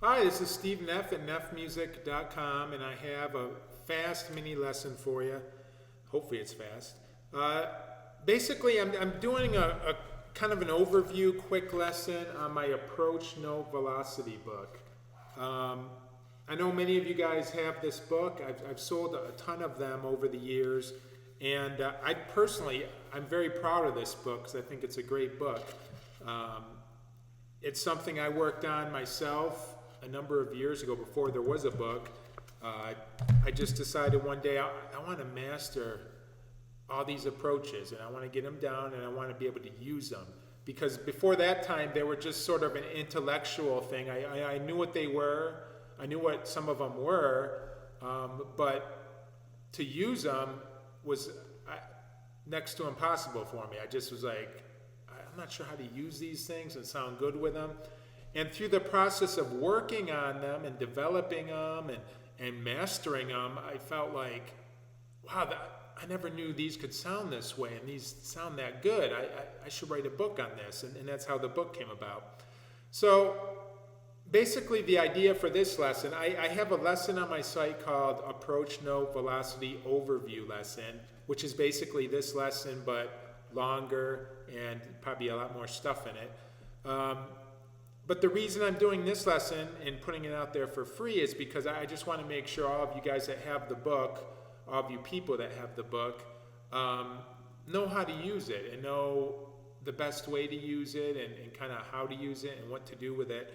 Hi, this is Steve Neff at neffmusic.com, and I have a fast mini lesson for you. Hopefully it's fast. Basically, I'm doing a kind of an overview quick lesson on my Approach Note Velocity book. I know many of you guys have this book. I've sold a ton of them over the years, and I'm very proud of this book because I think it's a great book. It's something I worked on myself a number of years ago before there was a book. I just decided one day I want to master all these approaches, and I want to get them down, and I want to be able to use them. Because before that time, they were just sort of an intellectual thing. I knew what they were. I knew what some of them were, but to use them was next to impossible for me. I just was like, I'm not sure how to use these things and sound good with them. And through the process of working on them and developing them and mastering them, I felt like, wow, I never knew these could sound this way and these sound that good. I should write a book on this, and that's how the book came about. So basically the idea for this lesson, I have a lesson on my site called Approach Note Velocity Overview Lesson, which is basically this lesson but longer and probably a lot more stuff in it. But the reason I'm doing this lesson and putting it out there for free is because I just want to make sure all of you guys that have the book, all of you people that have the book, know how to use it and know the best way to use it and kind of how to use it and what to do with it.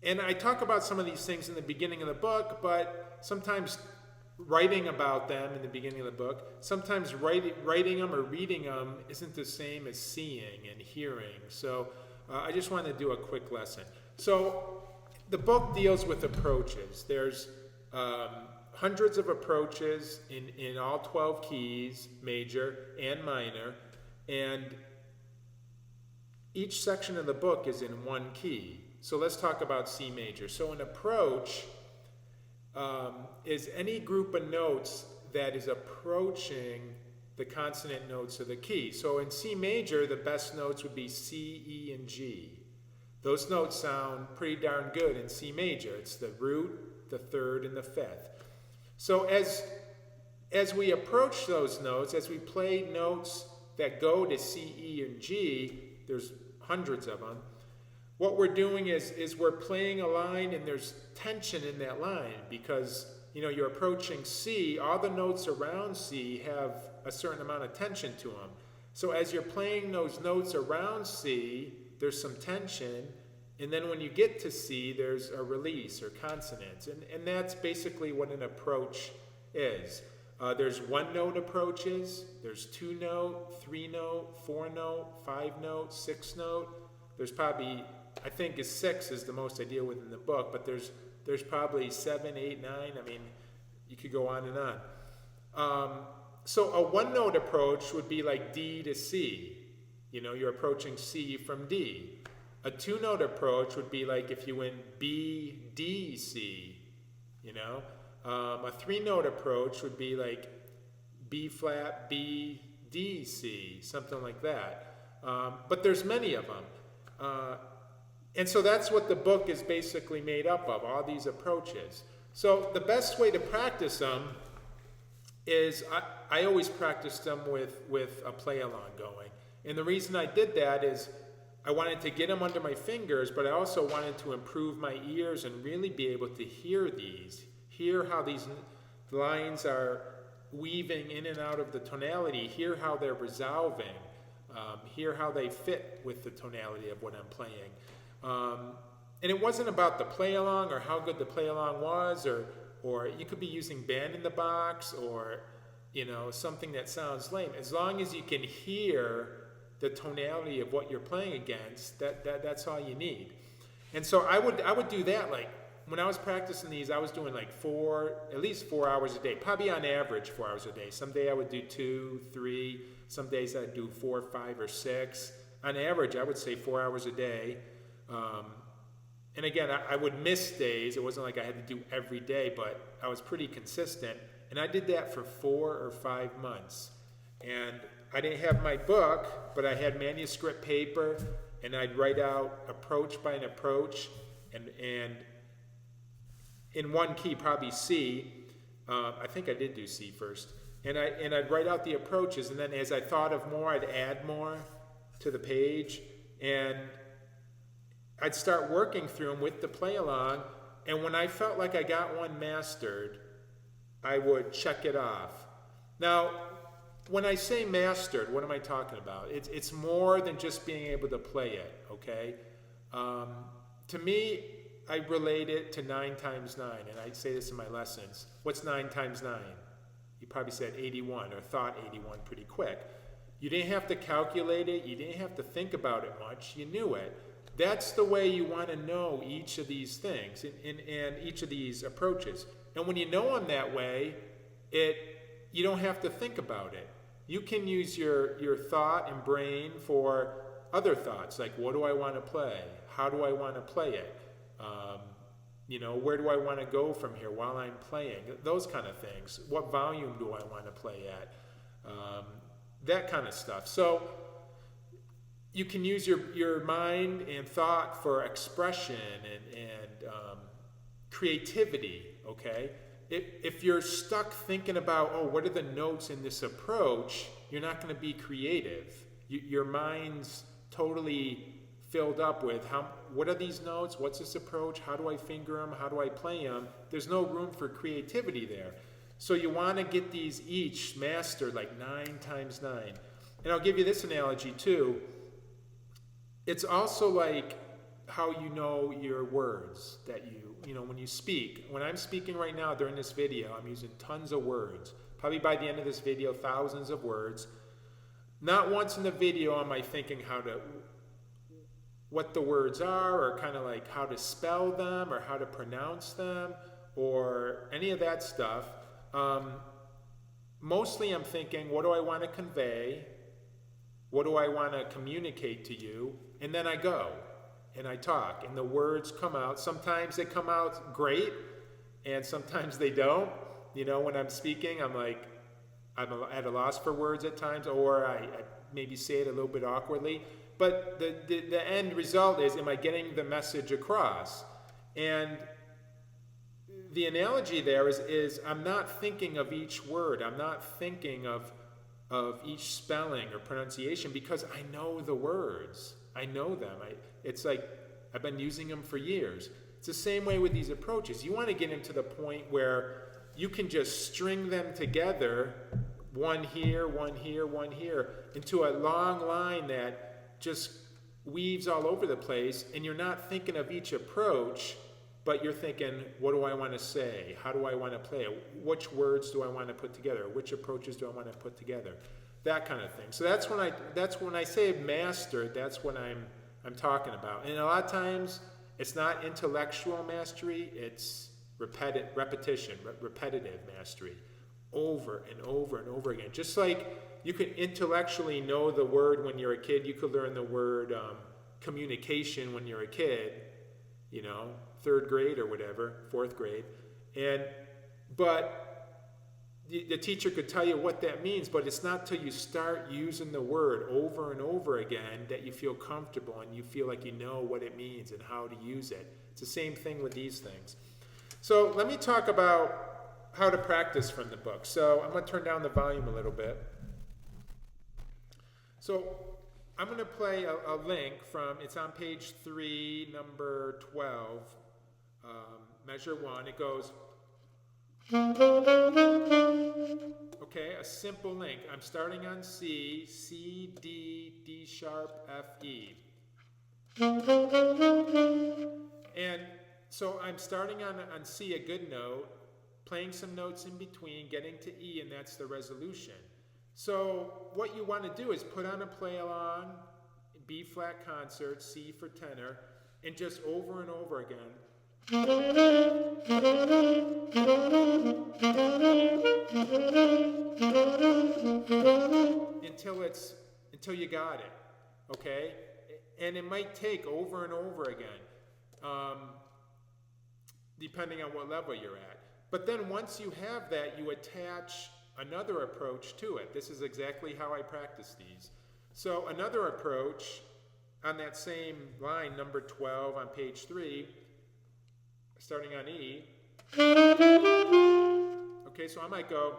And I talk about some of these things in the beginning of the book, but sometimes writing about them in the beginning of the book, sometimes writing them or reading them isn't the same as seeing and hearing. So I just wanted to do a quick lesson. So the book deals with approaches. There's hundreds of approaches in all 12 keys, major and minor, and each section of the book is in one key. So let's talk about C major. So an approach is any group of notes that is approaching the consonant notes of the key. So in C major, the best notes would be C, E, and G. Those notes sound pretty darn good in C major. It's the root, the third, and the fifth. So as we approach those notes, as we play notes that go to C, E, and G, there's hundreds of them, what we're doing is we're playing a line and there's tension in that line because you're approaching C, all the notes around C have a certain amount of tension to them. So as you're playing those notes around C, there's some tension, and then when you get to C, there's a release or consonants, and that's basically what an approach is. There's one note approaches, there's 2 note, 3 note, 4 note, 5 note, 6 note. There's probably, I think 6 is the most I deal with in the book, but there's probably 7, 8, 9. I mean, you could go on and on. So a one note approach would be like D to C. You're approaching C from D. A 2 note approach would be like if you went B, D, C. A 3 note approach would be like B flat, B, D, C, something like that. But there's many of them. And so that's what the book is basically made up of, all these approaches. So the best way to practice them is I always practiced them with a play along going. And the reason I did that is I wanted to get them under my fingers, but I also wanted to improve my ears and really be able to hear how these lines are weaving in and out of the tonality, hear how they're resolving, hear how they fit with the tonality of what I'm playing. And it wasn't about the play along or how good the play along was, or you could be using Band in the Box or something that sounds lame. As long as you can hear the tonality of what you're playing against, that's all you need. And so I would do that. Like when I was practicing these, I was doing like at least 4 hours a day, probably on average 4 hours a day. Some day I would do 2, 3. Some days I'd do 4, 5, or 6. On average, I would say 4 hours a day. And again, I would miss days. It wasn't like I had to do every day, but I was pretty consistent. And I did that for 4 or 5 months. And I didn't have my book, but I had manuscript paper and I'd write out approach by an approach, and in one key, probably C. I think I did do C first. And I'd write out the approaches, and then as I thought of more, I'd add more to the page, and I'd start working through them with the play along, and when I felt like I got one mastered, I would check it off. Now, when I say mastered, what am I talking about? It's more than just being able to play it, okay? To me, I relate it to 9 times 9, and I say this in my lessons. What's 9 times 9? You probably said 81, or thought 81 pretty quick. You didn't have to calculate it. You didn't have to think about it much. You knew it. That's the way you want to know each of these things and each of these approaches. And when you know them that way, you don't have to think about it. You can use your thought and brain for other thoughts, like what do I want to play? How do I want to play it? Where do I want to go from here while I'm playing? Those kind of things. What volume do I want to play at? That kind of stuff. So you can use your mind and thought for expression and creativity, okay? If you're stuck thinking about, what are the notes in this approach, you're not going to be creative. Your mind's totally filled up with what are these notes? What's this approach? How do I finger them? How do I play them? There's no room for creativity there. So you want to get these each mastered, like 9 times 9. And I'll give you this analogy too. It's also like how you know your words that when you speak. When I'm speaking right now during this video, I'm using tons of words. Probably by the end of this video, thousands of words. Not once in the video am I thinking what the words are, or kind of like how to spell them, or how to pronounce them, or any of that stuff. Mostly I'm thinking, what do I want to convey? What do I want to communicate to you? And then I go, and I talk, and the words come out. Sometimes they come out great, and sometimes they don't. When I'm speaking, I'm at a loss for words at times, or I maybe say it a little bit awkwardly. But the end result is, am I getting the message across? And the analogy there is I'm not thinking of each word. I'm not thinking of each spelling or pronunciation, because I know the words. I know them. It's like I've been using them for years. It's the same way with these approaches. You want to get them to the point where you can just string them together, one here, one here, one here, into a long line that just weaves all over the place, and you're not thinking of each approach, but you're thinking, what do I want to say? How do I want to play it? Which words do I want to put together? Which approaches do I want to put together? That kind of thing. So that's when I say mastered, that's what I'm talking about. And a lot of times it's not intellectual mastery, it's repetitive mastery, over and over and over again. Just like you can intellectually know the word when you're a kid, you could learn the word communication when you're a kid, 3rd grade or whatever, 4th grade. But the teacher could tell you what that means, but it's not till you start using the word over and over again that you feel comfortable and you feel like you know what it means and how to use it. It's the same thing with these things. So let me talk about how to practice from the book. So I'm going to turn down the volume a little bit. So I'm going to play a link it's on page 3, number 12, measure 1. It goes, okay, a simple link. I'm starting on C, C, D, D sharp, F, E. And so I'm starting on C, a good note, playing some notes in between, getting to E, and that's the resolution. So what you want to do is put on a play along, B flat concert, C for tenor, and just over and over again. Until you got it, okay? And it might take over and over again, depending on what level you're at. But then once you have that, you attach another approach to it. This is exactly how I practice these. So another approach on that same line, number 12 on page 3, starting on E. Okay, so I might go.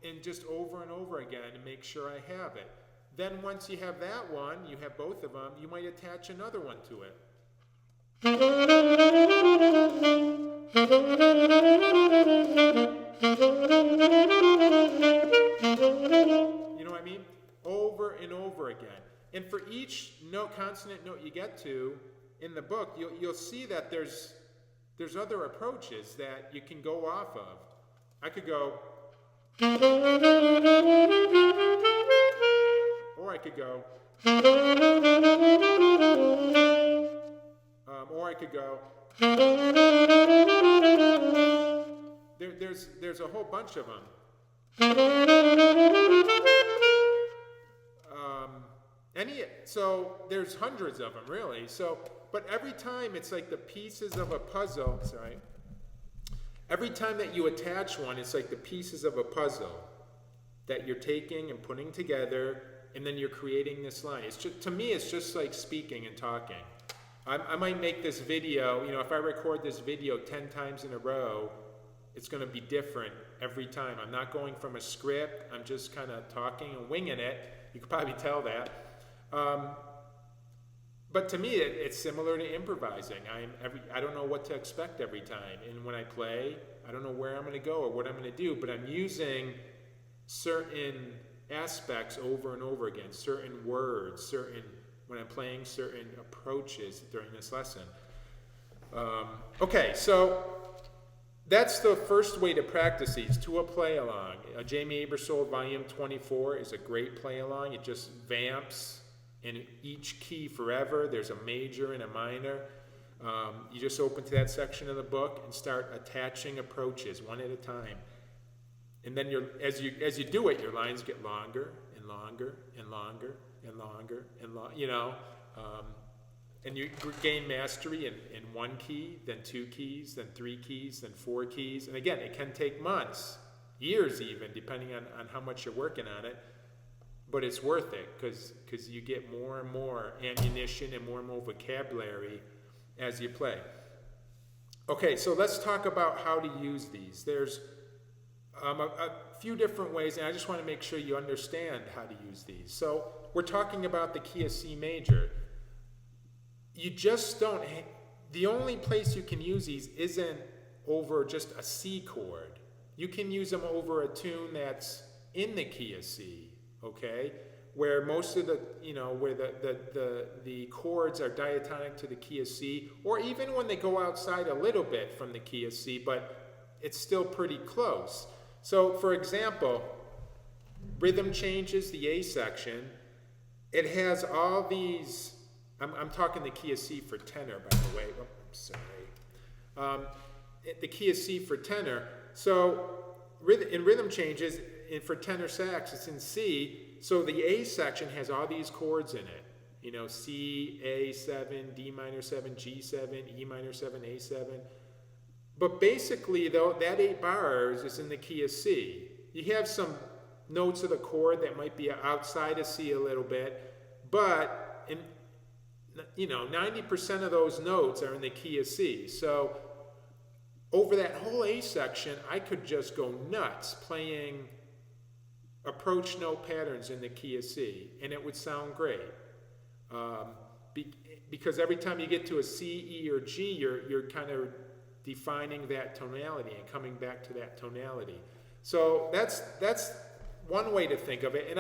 And just over and over again and make sure I have it. Then once you have that one, you have both of them, you might attach another one to it. You know what I mean? Over and over again. And for each note, consonant note you get to in the book, you'll see that there's other approaches that you can go off of. I could go, or I could go, or I could go. There's a whole bunch of them. So there's hundreds of them, really. So, but every time it's like the pieces of a puzzle. Sorry. Every time that you attach one, it's like the pieces of a puzzle that you're taking and putting together, and then you're creating this line. It's just, to me, it's just like speaking and talking. I might make this video, if I record this video 10 times in a row, it's going to be different every time. I'm not going from a script. I'm just kind of talking and winging it. You could probably tell that. But to me, it's similar to improvising. I don't know what to expect every time. And when I play, I don't know where I'm going to go or what I'm going to do, but I'm using certain aspects over and over again, certain words, when I'm playing certain approaches during this lesson. Okay, so that's the first way to practice these, to a play-along. Jamie Aebersold, Volume 24 is a great play-along. It just vamps in each key forever. There's a major and a minor. You just open to that section of the book and start attaching approaches one at a time. And then as you do it, your lines get longer and longer and longer and longer and longer, and you gain mastery in one key, then 2 keys, then 3 keys, then 4 keys. And again, it can take months, years even, depending on how much you're working on it. But it's worth it because you get more and more ammunition and more vocabulary as you play. Okay, so let's talk about how to use these. There's a few different ways, and I just want to make sure you understand how to use these. So we're talking about the key of C major. You just don't, the only place you can use these isn't over just a C chord. You can use them over a tune that's in the key of C, okay? Where most of the, where the chords are diatonic to the key of C, or even when they go outside a little bit from the key of C, but it's still pretty close. So, for example, rhythm changes, the A section, it has all these, I'm talking the key of C for tenor, by the way. Oh, I'm sorry. The key of C for tenor. So, in rhythm changes, for tenor sax, it's in C. So the A section has all these chords in it. C, A7, D minor 7, G7, E minor 7, A7. But basically, though, that 8 bars is in the key of C. You have some notes of the chord that might be outside of C a little bit, but 90% of those notes are in the key of C. So over that whole A section, I could just go nuts playing approach note patterns in the key of C, and it would sound great. Because every time you get to a C, E, or G, you're kind of defining that tonality and coming back to that tonality. So that's one way to think of it. And